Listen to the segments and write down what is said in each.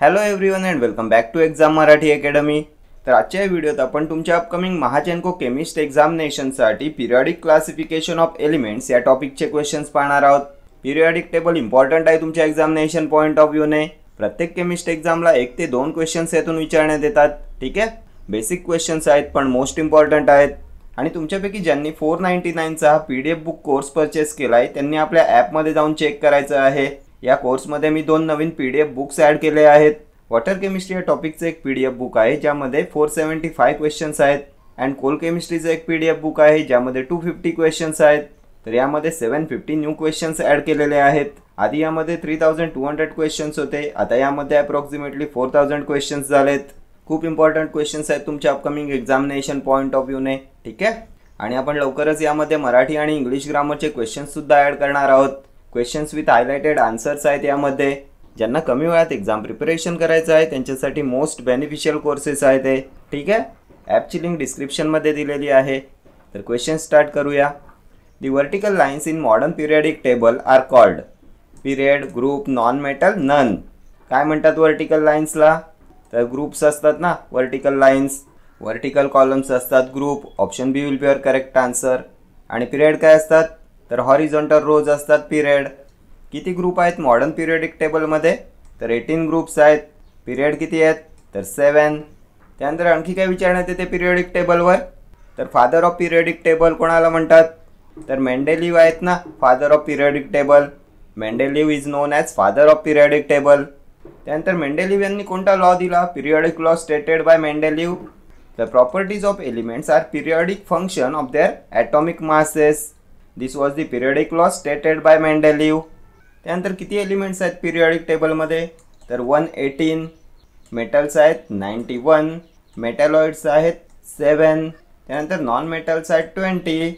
Hello everyone and welcome back to exam Marathi academy. तर आजच्या व्हिडिओत आपण तुमच्या अपकमिंग महाचेन्को केमिस्ट एक्झामिनेशनसाठी पिरियडिक क्लासिफिकेशन ऑफ एलिमेंट्स या टॉपिकचे क्वेश्चन्स पाहणार आहोत। पिरियडिक टेबल इम्पॉर्टंट आहे तुमच्या एक्झामिनेशन पॉईंट ऑफ व्ह्यूने। प्रत्येक केमिस्ट एक्झामला 1 ते 2 क्वेश्चन्स यातून विचारण्यात येतात। ठीक आहे, बेसिक क्वेश्चन्स आहेत पण मोस्ट इम्पॉर्टंट आहेत। आणि तुमच्यापैकी ज्यांनी 499 चा PDF बुक कोर्स परचेस केलाय त्यांनी आपल्या ॲपमध्ये जाऊन चेक करायचं आहे। या कोर्समध्ये मी 2 नवीन PDF बुक्स ॲड केले आहेत। वॉटर केमिस्ट्री या टॉपिकचं एक PDF बुक आहे ज्यामध्ये 475 क्वेश्चन्स आहेत अँड कोल केमिस्ट्रीचं एक PDF बुक आहे ज्यामध्ये 250 क्वेश्चन्स आहेत। तर यामध्ये 750 न्यू क्वेश्चन्स ॲड केलेले आहेत। आधी यामध्ये 3200 क्वेश्चन्स होते, आता यामध्ये अप्रॉक्सिमेटली 4000 क्वेश्चन्स झालेत। खूप इम्पॉर्टंट क्वेश्चन्स आहेत तुमच्या अपकमिंग एक्झामिनेशन पॉईंट ऑफ व्ह्यूने। ठीक आहे, आणि आपण लवकरच यामध्ये मराठी आणि इंग्लिश ग्रामरचे क्वेश्चन्स सुद्धा ॲड करणार आहोत। क्वेश्चन्स विथ हायलाइटेड आन्सर्स आहेत यामध्ये। ज्यांना कमी वेळात एक्झाम प्रिपरेशन करायचं आहे त्यांच्यासाठी मोस्ट बेनिफिशियल कोर्सेस आहेत ते। ठीक आहे, ॲपची लिंक डिस्क्रिप्शनमध्ये दिलेली आहे। तर क्वेश्चन स्टार्ट करूया। The vertical lines in modern periodic table are called period, group, non metal, none. काय म्हणतात वर्टिकल लाईन्सला? तर ग्रुप्स असतात ना वर्टिकल लाईन्स, वर्टिकल कॉलम्स असतात group. Option B will be your correct answer. आणि पिरियड काय असतात? तर हॉरिझॉन्टल रोज असतात पिरियड। किती ग्रुप आहेत मॉडर्न पिरियडिक टेबलमध्ये? तर 18 ग्रुप्स आहेत। पिरियड किती आहेत? तर 7। त्यानंतर आणखी काय विचारण्यात येते पिरियडिक टेबलवर? तर फादर ऑफ पिरियडिक टेबल कोणाला म्हणतात? तर मेंडेलिव्ह आहेत ना father of periodic table. Mendeleev is known as father of periodic table. त्यानंतर मेंडेलिव्ह यांनी कोणता लॉ दिला? Periodic law stated by Mendeleev. The properties of elements are periodic function of their atomic masses. This was the periodic law stated by Mendeleev. त्यानंतर किती elements आहेत periodic टेबलमध्ये? तर 118। Metals आहेत 91, मेटॅलॉइड्स आहेत 7, त्यानंतर नॉन मेटल्स आहेत 20।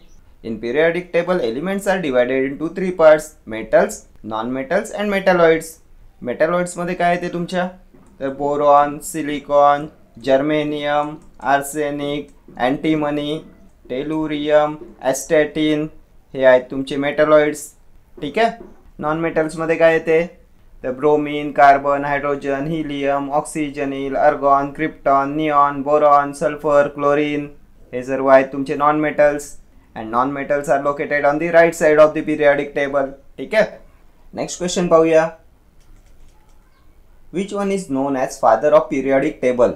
In periodic table elements are divided into 3 parts, metals, non metals and metalloids. मेटॅलॉइड्समध्ये काय येते तुमच्या? तर boron, silicon, germanium, arsenic, antimony, tellurium, astatine हे आहेत तुमचे मेटॅलॉइड्स। ठीक आहे, नॉन मेटल्समध्ये काय येते? तर bromine, carbon, hydrogen, helium, oxygen, argon, krypton, neon, boron, sulphur, chlorine हे सर्व आहेत तुमचे non metals. And non metals are located on the right side of the periodic table. ठीक आहे, नेक्स्ट क्वेश्चन पाहूया। Which one is known as father of periodic table?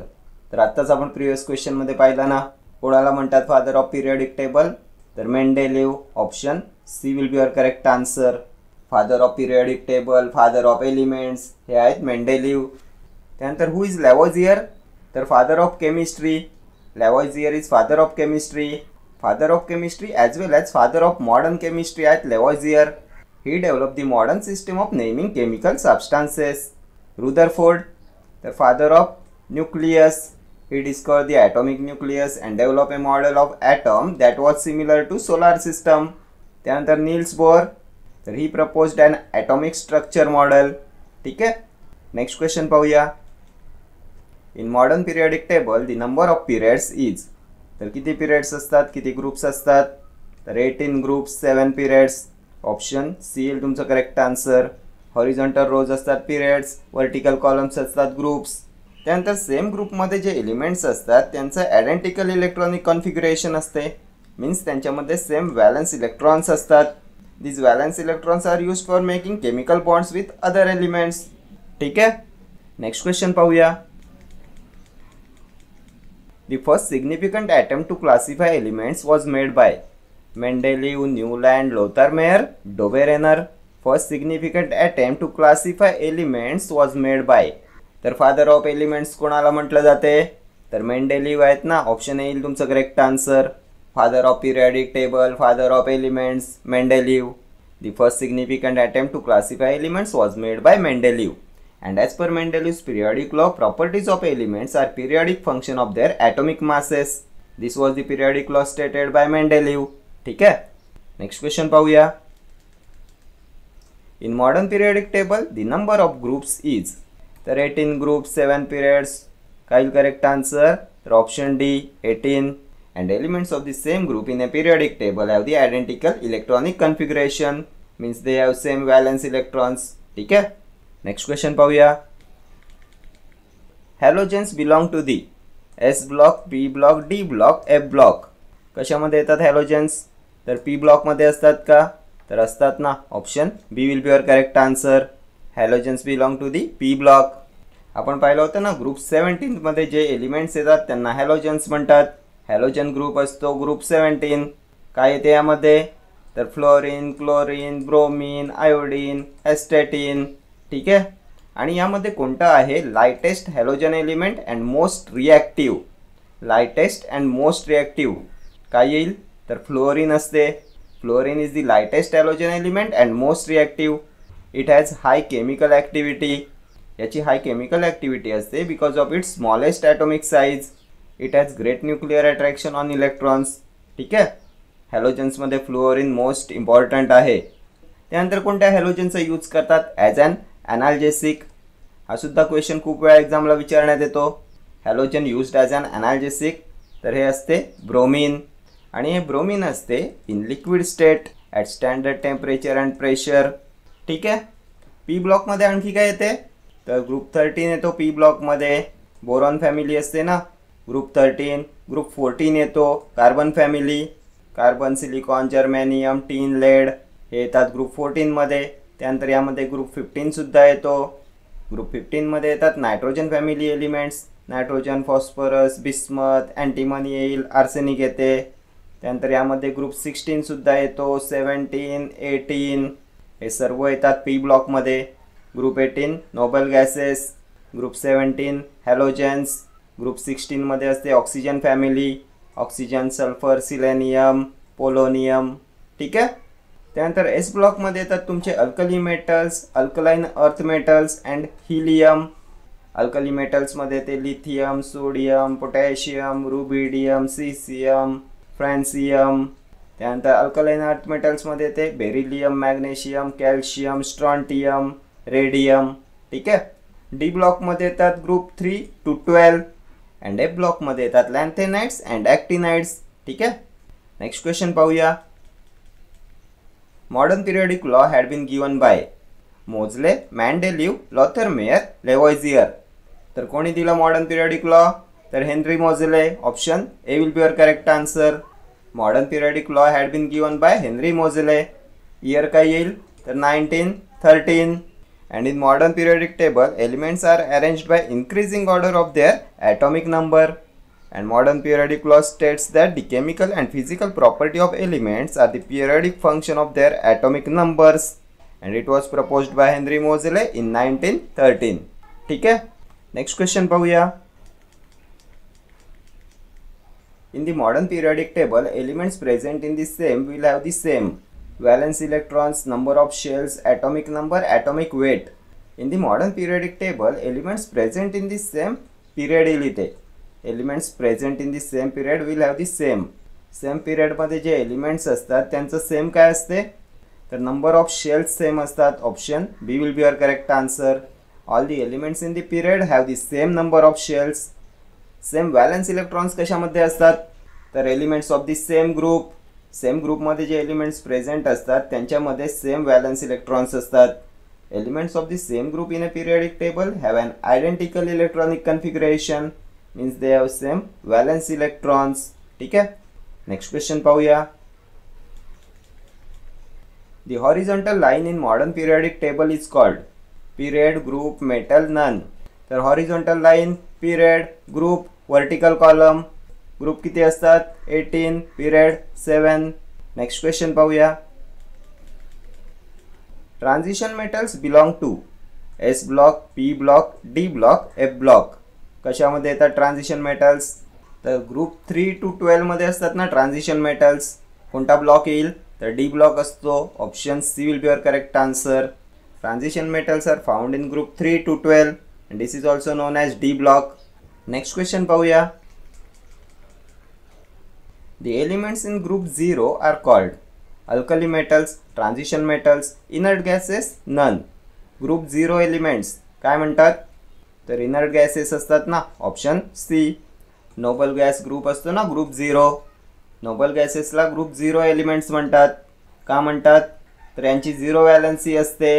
तर आत्ताच आपण प्रिव्हियस क्वेश्चनमध्ये पाहिलं ना, कोणाला म्हणतात फादर ऑफ पिरियडिक टेबल? तर Mendeleev. Option C will be your correct answer. Father of periodic table, father of elements हे आहेत मेंडेलिव्ह। त्यानंतर हु इज लॅव्होइझियर? तर father of chemistry. Lavoisier is father of chemistry. Father of chemistry as well as father of modern chemistry आहेत Lavoisier. He develop the modern system of naming chemical substances. Rutherford, तर father of nucleus. He discovered the atomic nucleus and developed a model of atom that was similar to solar system. त्यानंतर Niels Bohr, तर ही proposed an atomic structure model. ठीक आहे, next question पाहूया। In modern periodic table the number of periods is. तर किती periods असतात, किती groups असतात? तर 18 ग्रुप्स, 7 पिरियड्स। ऑप्शन सी येईल तुमचं करेक्ट आन्सर। हॉरिझॉन्टल रोज असतात पिरियड्स, वर्टिकल कॉलम्स असतात ग्रुप्स। त्यानंतर सेम ग्रुपमध्ये जे एलिमेंट्स असतात त्यांचं आयडेंटिकल इलेक्ट्रॉनिक कॉन्फिगरेशन असते, मीन्स त्यांच्यामध्ये सेम व्हॅलन्स इलेक्ट्रॉन्स असतात। This valence electrons are used for making chemical bonds with other elements. ठीक आहे, नेक्स्ट क्वेश्चन पाहूया। The first significant attempt to classify elements was made by Mendeleev, Newland, Lothar Meyer, Dobereiner. First significant attempt to classify elements was made by. तर father of elements कोणाला म्हटलं जाते? तर Mendeleev आहेत ना। ऑप्शन येईल तुमचं correct answer. Father of periodic table, father of elements, Mendeleev. The first significant attempt to classify elements was made by Mendeleev and as per Mendeleev's periodic law, properties of elements are periodic function of their atomic masses. This was the periodic law stated by Mendeleev. ठीक आहे, next question पाहूया। In modern periodic table the number of groups is. तर 18 groups, 7 periods. काय येईल correct answer? तर option D 18। And elements of the same group in a periodic table have the identical electronic configuration, means they have same valence electrons. ठीक आहे, next question पाहूया। Halogens belong to the S block, P block, D block, F block. कशामध्ये येतात halogens? तर P ब्लॉकमध्ये असतात का? तर असतात ना. Option B will be your correct answer. Halogens belong to the P block. आपण पाहिलं होतं ना, ग्रुप 17 मध्ये जे एलिमेंट्स येतात त्यांना हॅलोजन्स म्हणतात. हॅलोजन ग्रुप असतो ग्रुप 17. काय येते यामध्ये? तर फ्लोरीन, क्लोरीन, ब्रोमीन, आयोडीन, एस्टॅटिन. ठीक आहे. आणि यामध्ये कोणतं आहे? Lightest halogen element and most reactive. Lightest and most reactive काय येईल? तर फ्लोरीन असते. Fluorine is the lightest halogen element and most reactive. It has high chemical activity. याची हाय केमिकल ॲक्टिव्हिटी असते because of its smallest atomic size. It has great nuclear attraction on electrons. ठीक आहे. हॅलोजन्समध्ये fluorine most important आहे. त्यानंतर कोणत्या हॅलोजनचा use करतात as an ॲनाल्जेसिक? हा सुद्धा क्वेश्चन खूप वेळा एक्झामला विचारण्यात येतो. Halogen used as an analgesic. तर हे असते ब्रोमीन. आणि हे ब्रोमीन असते in liquid state at standard temperature and pressure. ठीक आहे. पी ब्लॉकमध्ये आणखी काय येते? तर ग्रुप 13 येतो पी ब्लॉकमध्ये. बोरॉन फॅमिली असते ना ग्रुप 13. ग्रुप 14 येतो carbon family. Carbon, silicon, germanium, tin, lead हे येतात ग्रुप 14 मध्ये. त्यानंतर यामध्ये ग्रुप 15 सुद्धा येतो. ग्रुप 15 मध्ये येतात nitrogen family elements. Nitrogen, phosphorus, bismuth, antimony येईल, आर्सेनिक येते. त्यानंतर यामध्ये ग्रुप 16 सुद्धा येतो. 17, 18 हे सर्व येतात पी ब्लॉकमध्ये. Group 18 noble gases. Group 17 halogens. Group 16 मध्ये असते oxygen family. Oxygen, sulphur, selenium, polonium. ठीक आहे. त्यानंतर एस ब्लॉकमध्ये येतात तुमचे alkali metals, alkaline earth metals and helium. Alkali मेटल्समध्ये ते lithium, sodium, potassium, rubidium, caesium, francium. त्यानंतर अल्कलाइन अर्थ मेटल्समध्ये ते beryllium, magnesium, calcium, strontium, radium. ठीक आहे. डी ब्लॉकमध्ये येतात ग्रुप 3 to 12 अँड एफ ब्लॉकमध्ये येतात लॅन्थेनाइट्स अँड ॲक्टिनाइट्स. ठीक आहे. नेक्स्ट क्वेश्चन पाहूया. Modern periodic law had been given by Moseley, Mendeleev, Lothar Meyer, Lavoisier. तर कोणी दिला मॉडर्न पिरियडिक लॉ? तर Henry Moseley. Option A will be your correct answer. Modern periodic law had been given by Henry Moseley. Year काय येईल? तर 1913. And in modern periodic table, elements are arranged by increasing order of their atomic number. And modern periodic law states that the chemical and physical property of elements are the periodic function of their atomic numbers. And it was proposed by Henry Moseley in 1913. ठीक है. Next question पाहूया. In the modern periodic table, elements present in the same will have the same valence electrons, number of shells, atomic number, atomic weight. In the modern periodic table, elements present in the same period येते. Elements present in the same period will have the same. Same period मध्ये जे elements असतात त्यांचं same काय असते? तर number of shells same असतात. Option B will be your correct answer. All the elements in the period have the same number of shells. Same valence electrons कशामध्ये असतात? तर elements of the same group. Same ग्रुपमध्ये जे elements present असतात त्यांच्यामध्ये same valence electrons असतात. Elements of the same group in a periodic table have an identical electronic configuration. Means they have same valence electrons. ठीक आहे. Next question पाहूया. The horizontal line in modern periodic table is called period, group, metal, none. तर horizontal line, period, group, vertical column. Group किती असतात? 18, period 7. Next question पाहूया. Transition metals belong to S block, P block, D block, F block. कशामध्ये येतात transition metals? तर group 3 to 12 मध्ये असतात ना ट्रान्झिशन मेटल्स. कोणता ब्लॉक येईल? तर डी ब्लॉक असतो. Option C will be your correct answer. Transition metals are found in group 3 to 12 and this is also known as D block. Next question पाहूया. The elements in group 0 are called alkali metals, transition metals, inert gases, none. Group 0 elements काय म्हणतात? तर inert gases असतात ना. Option C. Noble gas group असतो ना group 0. नोबल गॅसेसला ग्रुप 0 एलिमेंट्स म्हणतात. का म्हणतात? तर यांची 0 व्हॅलन्सी असते.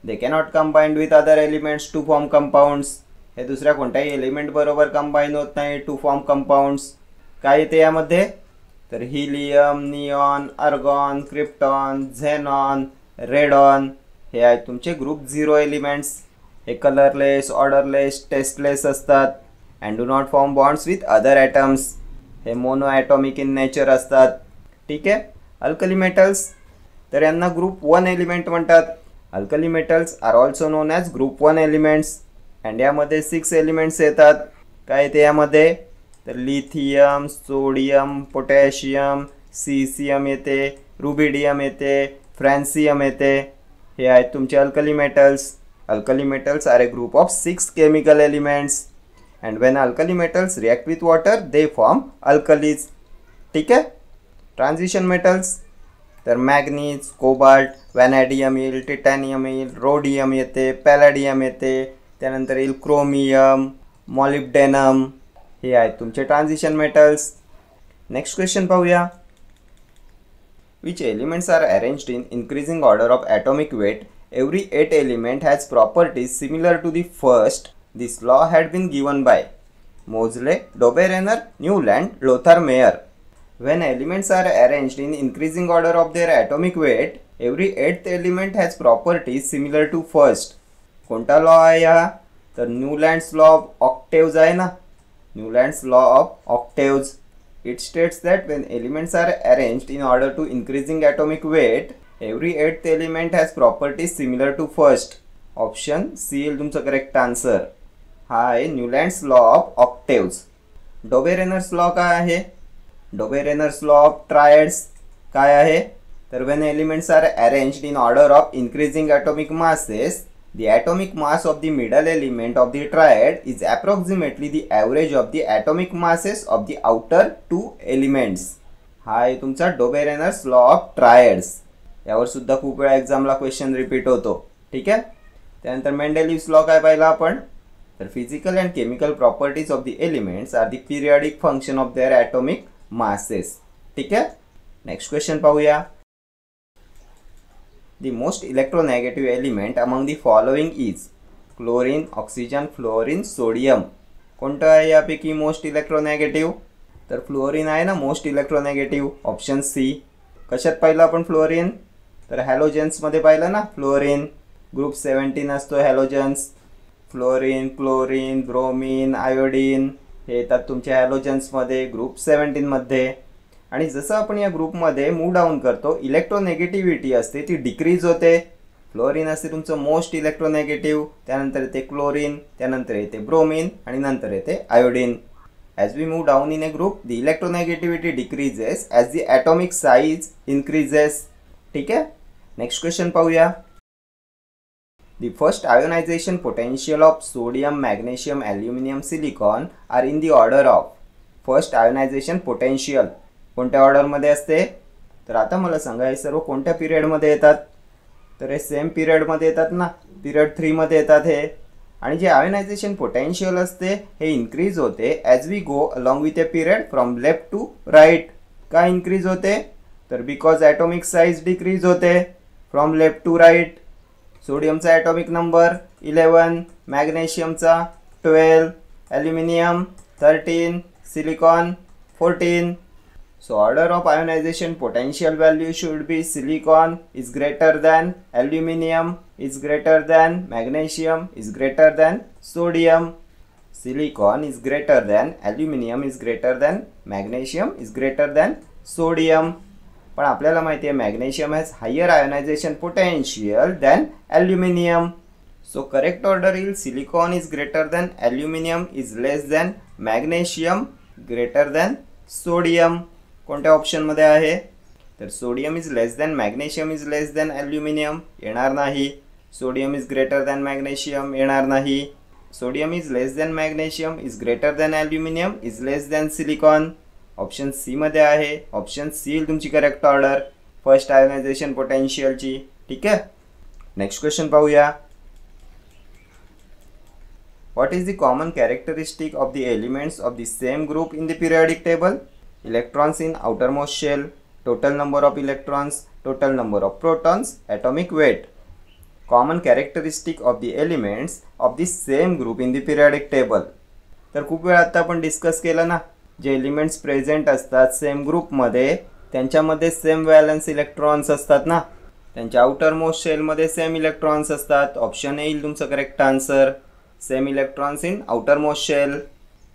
They cannot combine with other elements to form compounds. हे दुसऱ्या कोणत्याही एलिमेंट बरोबर कंबाईन होत नाही टू फॉर्म कंपाऊंड्स. काय येते यामध्ये, तर helium, neon, argon, krypton, xenon, radon हे आहेत तुमचे ग्रुप 0 एलिमेंट्स. हे कलरलेस, ऑर्डरलेस, टेस्टलेस असतात and do not form bonds with other atoms. हे मोनो ॲटॉमिक इन नेचर असतात. ठीक आहे. अल्कली मेटल्स, तर यांना ग्रुप 1 एलिमेंट म्हणतात. Alkali metals are also known as group 1 elements and यामध्ये 6 एलिमेंट्स येतात. काय येते यामध्ये, तर लिथियम, सोडियम, पोटॅशियम, सीसियम येते, रुबिडियम येते, फ्रॅन्सियम येते. हे आहेत तुमचे alkali metals. Alkali metals are a group of 6 chemical elements and when alkali metals react with water they form alkalis. ठीक आहे. ट्रान्झिशन मेटल्स, तर मॅग्नीज, कोबाल्ट, व्हॅनॅडियम येईल, टिटॅनियम येईल, रोडियम येते, पॅलॅडियम येते, त्यानंतर येईल क्रोमियम, मॉलिब्डेनम. हे आहेत तुमचे ट्रान्झिशन मेटल्स. नेक्स्ट क्वेश्चन पाहूया. Which elements are arranged in increasing order of atomic weight? Every 8 element has properties similar to the first. This law had been given by Moseley, Dobereiner, Newland, Lothar Meyer. When elements are arranged in increasing order of their atomic weight, every 8th element has properties similar to first. कोणता law आहे हा, तर Newlands law of octaves आहे ना, Newlands law of octaves. It states that when elements are arranged in order to increasing atomic weight, every 8th element has properties similar to first. Option C येईल तुमचं correct answer. हा आहे Newlands law of octaves. Dobereiner's law काय आहे, डोबेरेनर्स law of triads काय आहे, तर when elements are arranged in order of increasing atomic masses, the atomic mass of the middle element of the triad is approximately the average of the atomic masses of the outer two elements. हा आहे तुमचा डोबेरेनर्स law of triads. यावर सुद्धा खूप वेळा एक्झामला question repeat होतो. ठीक आहे. त्यानंतर मेंडेलिव्स लॉ काय पाहिला आपण, तर physical and chemical properties of the elements are the periodic function of their atomic masses. ठीक आहे. नेक्स्ट क्वेश्चन पाहूया. The most electronegative element among the following is chlorine, oxygen, fluorine, sodium. कोणतं आहे यापैकी मोस्ट इलेक्ट्रोनेगेटिव्ह, तर फ्लोरीन आहे ना most इलेक्ट्रोनेगेटिव्ह. Option C. कशात पाहिलं आपण फ्लोरीन, तर हॅलोजन्समध्ये पाहिलं ना फ्लोरीन. ग्रुप 17 असतो halogens. Fluorine, chlorine, bromine, iodine हे येतात तुमच्या हॅलोजन्समध्ये ग्रुप 17 मध्ये. आणि जसं आपण या ग्रुपमध्ये मूव डाऊन करतो, इलेक्ट्रोनेगेटिव्हिटी असते ती डिक्रीज होते. फ्लोरीन असते तुमचं मोस्ट इलेक्ट्रोनेगेटिव्ह, त्यानंतर येते क्लोरीन, त्यानंतर येते ब्रोमीन आणि नंतर येते iodine. As we move down in a group the electronegativity decreases as the atomic size increases. ठीक आहे. नेक्स्ट क्वेश्चन पाहूया. The first ionization potential of sodium, magnesium, aluminum, silicon are in the order of. First ionization potential कोणत्या ऑर्डरमध्ये असते, तर आता मला सांगा हे सर्व कोणत्या पिरियडमध्ये येतात, तर हे सेम पिरियडमध्ये येतात ना, पिरियड 3 मध्ये येतात हे. आणि जे आयोनायझेशन पोटेन्शियल असते हे इन्क्रीज होते as we go along with a period from left to right. का इन्क्रीज होते, तर बिकॉज ॲटॉमिक साईज डिक्रीज होते फ्रॉम लेफ्ट टू राईट. सोडियमचा ॲटॉमिक नंबर 11, मॅग्नेशियमचा 12, aluminium 13, silicon 14. So order of ionization potential value should be silicon is greater than aluminum is greater than magnesium is greater than sodium. Silicon is greater than aluminum is greater than magnesium is greater than sodium. पण आपल्याला माहिती आहे magnesium has higher ionization potential than aluminium. So correct order is silicon is greater than aluminum is less than magnesium greater than sodium. कोणत्या ऑप्शनमध्ये आहे, तर sodium is less than magnesium is less than aluminium येणार नाही. Sodium is greater than magnesium येणार नाही. Sodium is less than magnesium is greater than aluminium is less than silicon. Option C मध्ये आहे. ऑप्शन सी तुमची correct order first ionization पोटेन्शियलची. ठीक आहे. नेक्स्ट क्वेश्चन पाहूया. What is the common characteristic of the elements of the same group in the periodic table? Electrons in outermost shell, total number of electrons, total number of protons, atomic weight. Common characteristic of the elements of the same group in the periodic table. तर खूप वेळा आता आपण discuss केलं ना, जे elements present असतात same ग्रुपमध्ये त्यांच्यामध्ये सेम व्हॅलन्स इलेक्ट्रॉन्स असतात ना, त्यांच्या आउटर मोस्ट शेलमध्ये सेम इलेक्ट्रॉन्स असतात. ऑप्शन येईल तुमचं correct answer, same electrons in outermost shell.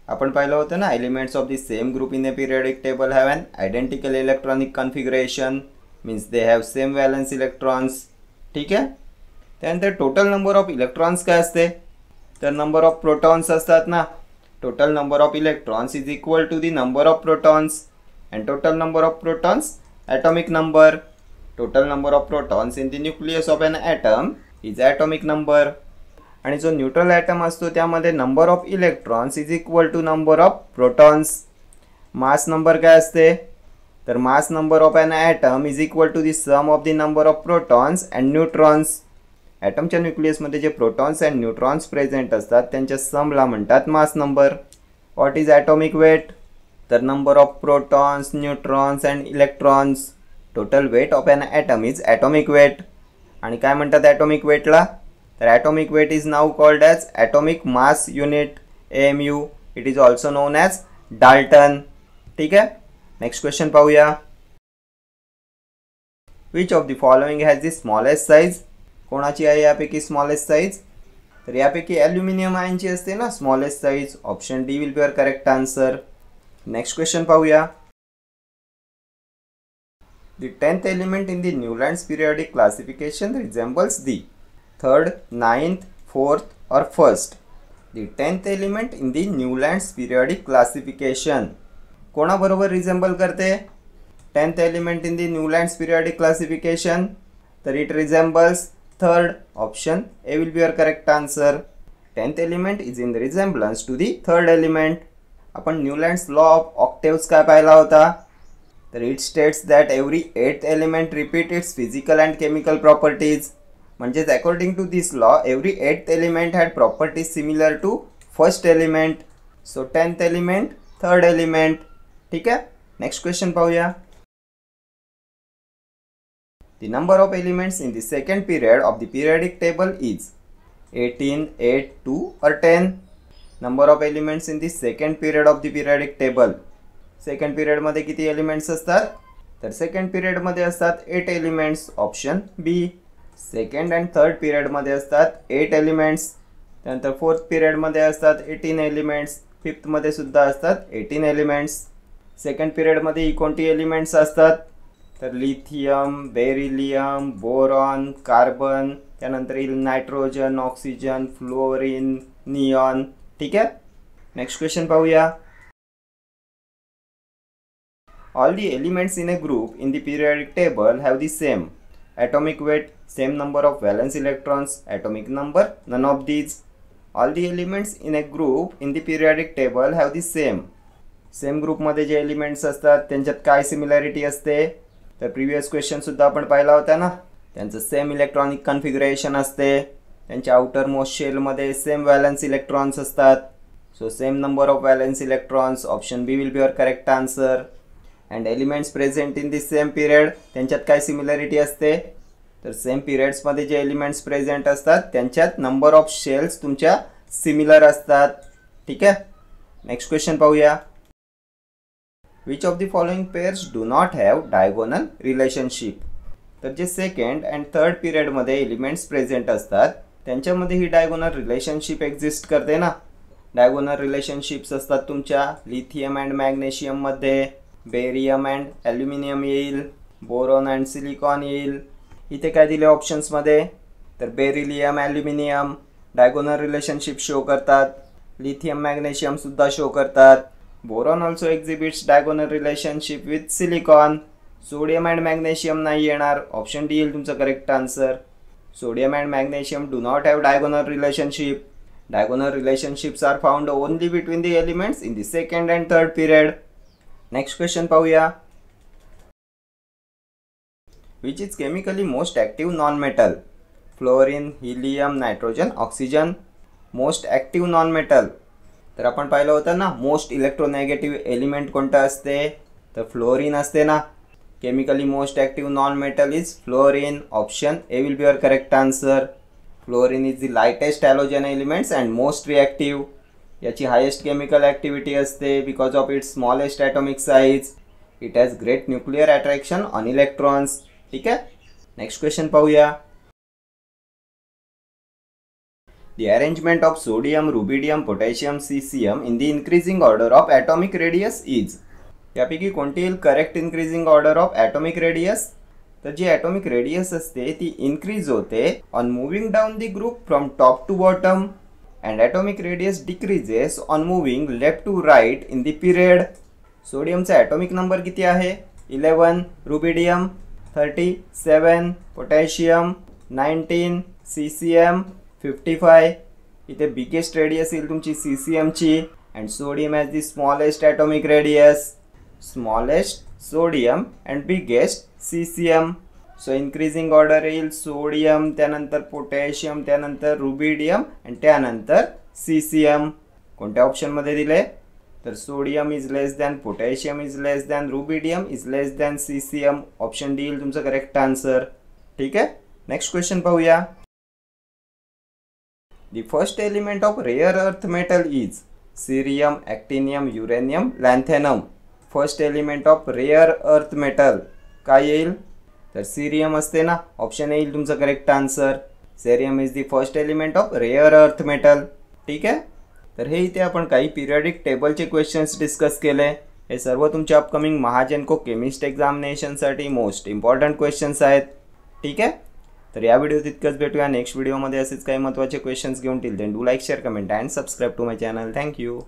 आपण पाहिलं होतं ना, elements of the same group in the periodic table have an identical electronic configuration, means they have same valence electrons. ठीक आहे. त्यानंतर टोटल नंबर ऑफ इलेक्ट्रॉन्स काय असते, तर नंबर ऑफ प्रोटॉन्स असतात ना. Total number of electrons is equal to the number of protons, and total number of protons atomic number. Total number of protons in the nucleus of an atom is atomic number. आणि जो neutral atom असतो त्यामध्ये number of electrons is equal to number of protons. Mass number काय असते, तर mass number of an atom is equal to the sum of the number of protons and neutrons. ॲटमच्या न्यूक्लियसमध्ये जे प्रोटॉन्स अँड न्यूट्रॉन्स प्रेझेंट असतात त्यांच्या समला म्हणतात mass number. What is atomic weight, तर number of protons, neutrons and electrons. Total weight of an atom is atomic weight. आणि काय म्हणतात ॲटॉमिक वेटला, तर atomic weight is now called as atomic mass unit, AMU. It is also known as Dalton. ठीक आहे. Next question पाहूया. Which of the following has the smallest size. कोणाची आहे यापैकी स्मॉलेस्ट साईज, तर यापैकी ॲल्युमिनियम आयनची असते ना smallest size. Option D will be your correct answer. Next question पाहूया. The 10th element in the Newland's periodic classification resembles the 3rd, 9th, 4th or 1st. The 10th element in the Newland's periodic classification कोणाबरोबर रिझेंबल करते, 10th element in the Newland's periodic classification, तर it resembles 3rd. Option A will be your correct answer. 10th element is in the resemblance to the 3rd element. आपण Newlands law of octaves काय पाहिला होता, तर it states that every 8th element repeat its physical and chemical properties. म्हणजेच according to this law every 8th element had properties similar to first element. So 10th element, 3rd element. ठीक आहे. Next question पाहूया. The number of elements in the second period of the periodic table is 18, 8, 2 or 10. Number of elements in the second period of the periodic table. Second पिरियडमध्ये किती elements असतात, तर second पिरियडमध्ये असतात 8 elements. Option B. Second and third पिरियडमध्ये असतात 8 elements. त्यानंतर fourth पिरियडमध्ये असतात 18 एलिमेंट्स. फिफ्थमध्ये सुद्धा असतात 18 एलिमेंट्स. सेकंड पिरियडमध्ये ही कोणती एलिमेंट्स असतात, तर लिथियम, बेरिलियम, बोरॉन, कार्बन, त्यानंतर येईल नायट्रोजन, ऑक्सिजन, फ्लोरीन, निऑन. ठीक आहे. नेक्स्ट क्वेश्चन पाहूया. All the elements in a group in the periodic table have the same atomic weight, same number of valence electrons, atomic number, none of these. All the elements in a group in the periodic table have the same group मध्ये जे elements असतात त्यांच्यात काय similarity असते, तर previous question सुद्धा आपण पाहिला होता ना, त्यांचं सेम इलेक्ट्रॉनिक कन्फिगरेशन असते. त्यांच्या आउटर मोस्ट शेलमध्ये सेम व्हॅलन्स इलेक्ट्रॉन्स असतात. So same number of valence electrons. Option B will be your correct answer. And elements present in the same period, त्यांच्यात काय सिमिलॅरिटी असते, तर सेम पिरियड्समध्ये जे एलिमेंट्स प्रेझेंट असतात त्यांच्यात नंबर ऑफ शेल्स तुमच्या सिमिलर असतात. ठीक आहे. नेक्स्ट क्वेश्चन पाहूया. Which of the following pairs do not have diagonal relationship. तर जे सेकंड अँड थर्ड पिरियडमध्ये एलिमेंट्स प्रेझेंट असतात त्यांच्यामध्ये ही डायगोनल रिलेशनशिप एक्झिस्ट करते ना. डायगोनल रिलेशनशिप्स असतात तुमच्या लिथियम अँड मॅग्नेशियममध्ये, बेरियम अँड ॲल्युमिनियम येईल, बोरॉन अँड सिलिकॉन येईल. इथे काय दिले ऑप्शन्समध्ये, तर beryllium, aluminium diagonal relationship show करतात. लिथियम, मॅग्नेशियम सुद्धा शो करतात. Boron also exhibits diagonal relationship with silicon. Sodium and magnesium नाही येणार. ऑप्शन डी येईल तुमचं correct answer. Sodium and magnesium do not have diagonal relationship. Diagonal relationships are found only between the elements in the second and third period. Next question पाहूया. Which is chemically most active non metal. Fluorine, helium, nitrogen, oxygen. Most active non metal, तर आपण पाहिलं होतं ना most इलेक्ट्रोनेगेटिव्ह element कोणतं असते, तर fluorine असते ना. Chemically most active non metal is fluorine. Option A will be your correct answer. Fluorine is the lightest halogen elements and most reactive. याची हायेस्ट केमिकल ॲक्टिव्हिटी असते because of its smallest atomic size. It has great nuclear attraction on electrons. ठीक आहे. Next question पाहूया. The arrangement of sodium, rubidium, potassium, cesium in the increasing order of atomic radius is. यापैकी कोणती येईल correct increasing order of atomic radius? तर जी atomic radius असते ती इन्क्रीज होते on moving down the group from top to bottom and atomic radius decreases on moving left to right in the period. सोडियमचा atomic number किती आहे? 11, rubidium 37, potassium 19, CCM 55. इथे biggest radius येईल तुमची सीसीएमची and sodium has the smallest atomic radius. Smallest sodium and biggest caesium. So increasing order येईल sodium, त्यानंतर potassium, त्यानंतर रुबिडियम अँड त्यानंतर सीसीएम. कोणत्या ऑप्शनमध्ये दिले? तर sodium is less than, potassium is less than, rubidium is less than caesium. Option D येईल तुमचं करेक्ट आन्सर. ठीक आहे. नेक्स्ट क्वेश्चन पाहूया. The first element of rare earth metal is cerium, actinium, uranium, lanthanum. First element of rare earth metal काय येईल? तर cerium असते ना. ऑप्शन येईल तुमचं correct answer. Cerium is the first element of rare earth metal. ठीक आहे. तर हे इथे आपण काही पिरियडिक टेबलचे क्वेश्चन्स डिस्कस केले. हे सर्व तुमच्या अपकमिंग महाजेनको केमिस्ट एक्झामिनेशनसाठी मोस्ट इम्पॉर्टंट क्वेश्चन्स आहेत. ठीक आहे. तर या व्हिडिओत इतकंच. भेटूया नेक्स्ट व्हिडिओमध्ये असेच काही महत्त्वाचे क्वेश्चन्स घेऊन. Till then do like, share, comment and subscribe to my channel. Thank you.